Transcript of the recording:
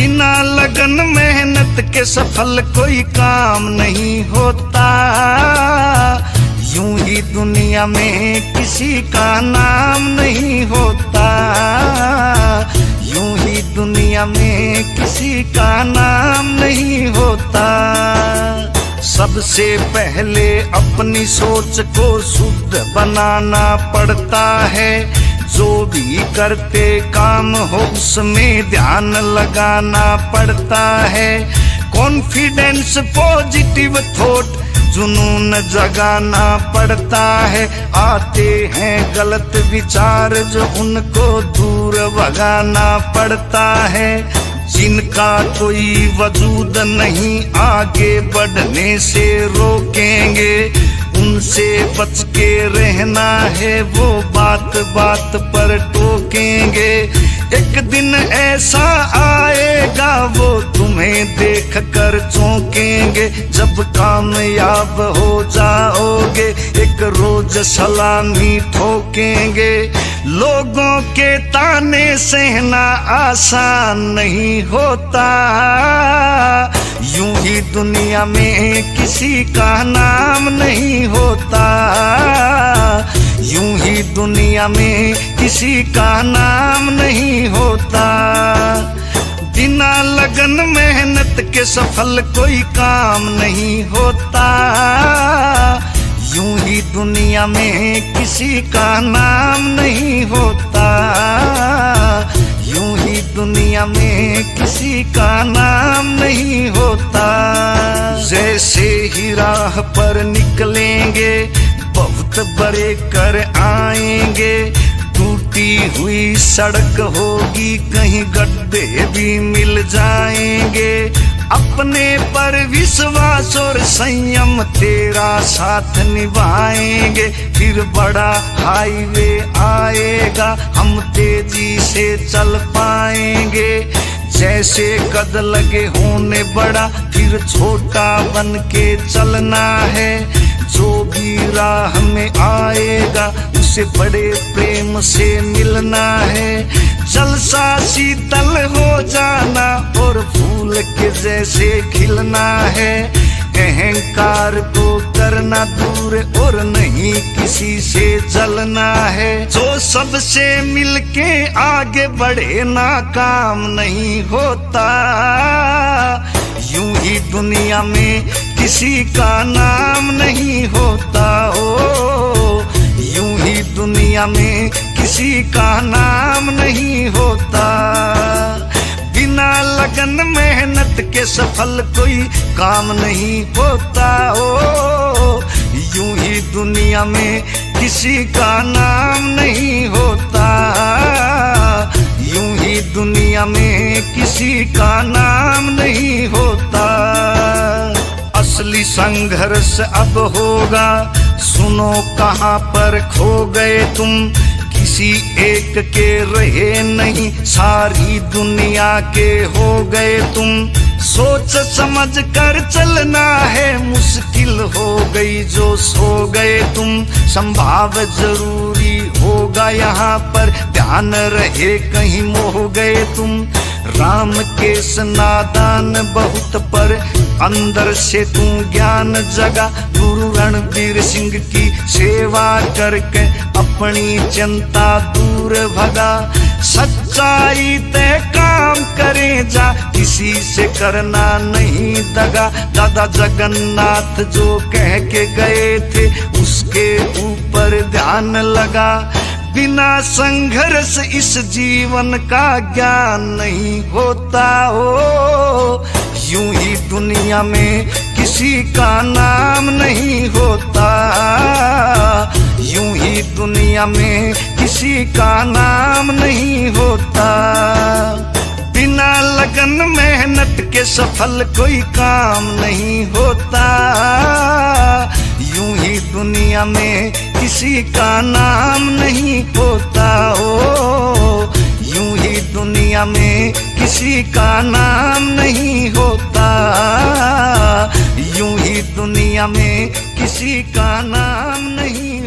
बिना लगन मेहनत के सफल कोई काम नहीं होता। यूं ही दुनिया में किसी का नाम नहीं होता। यूं ही दुनिया में किसी का नाम नहीं होता। सबसे पहले अपनी सोच को शुद्ध बनाना पड़ता है। जो भी करते काम हो उसमें ध्यान लगाना पड़ता है। कॉन्फिडेंस, पॉजिटिव थॉट, जुनून जगाना पड़ता है। आते हैं गलत विचार जो उनको दूर भगाना पड़ता है। जिनका कोई वजूद नहीं आगे बढ़ने से रोकेंगे, उनसे बच के रहना है, वो बात बात पर टोकेंगे। एक दिन ऐसा आएगा वो तुम्हें देख कर चौंकेंगे। जब कामयाब हो जाओगे एक रोज सलामी ठोकेंगे। लोगों के ताने सहना आसान नहीं होता। यूं ही दुनिया में किसी का नाम नहीं होता। यूं ही दुनिया में किसी का नाम नहीं होता। बिना लगन मेहनत के सफल कोई काम नहीं होता। यूं ही दुनिया में किसी का नाम नहीं होता। यूं ही दुनिया में किसी का नाम नहीं होता। जैसे ही राह पर निकलेंगे बहुत बड़े कर आएंगे। टूटी हुई सड़क होगी, कहीं गड्ढे भी मिल जाएंगे। अपने पर विश्वास और संयम तेरा साथ निभाएंगे। फिर बड़ा हाईवे आएगा, हम तेजी से चल पाएंगे। जैसे कद लगे होने बड़ा, फिर छोटा बन के चलना है। जो भी राह में आएगा उसे बड़े प्रेम से मिलना है। जलसा शीतल हो जाना और फूल के जैसे खिलना है। अहंकार को करना दूर और नहीं किसी से जलना है। जो सबसे मिलके आगे बढ़े नाकाम नहीं होता। यूं ही दुनिया में किसी का नाम नहीं होता। ओ यूं ही दुनिया में किसी का नाम नहीं होता। बिना लगन मेहनत के सफल कोई काम नहीं होता। ओ यूं ही दुनिया में किसी का नाम नहीं होता। यूं ही दुनिया में किसी का नाम नहीं होता। असली संघर्ष अब होगा, सुनो कहाँ पर खो गए तुम। किसी एक के रहे नहीं, सारी दुनिया के हो गए तुम। सोच समझ कर चलना है, मुश्किल हो गई जो सो गए तुम। संभाव जरूरी होगा यहाँ पर, ध्यान रहे कहीं मोह गए तुम। राम केस नादान बहुत पर अंदर से तू ज्ञान जगा। गुरु रणबीर सिंह की सेवा करके अपनी चिंता दूर भगा। सच्चाई तय काम करे जा, किसी से करना नहीं दगा। दादा जगन्नाथ जो कह के गए थे उसके ऊपर ध्यान लगा। बिना संघर्ष इस जीवन का ज्ञान नहीं होता। हो यूं ही दुनिया में किसी का नाम नहीं होता। यूं ही दुनिया में किसी का नाम नहीं होता। बिना लगन मेहनत के सफल कोई काम नहीं होता। यूं ही दुनिया में किसी का नाम नहीं होता। ओ यूं ही दुनिया में किसी का नाम नहीं होता। यूं ही दुनिया में किसी का नाम नहीं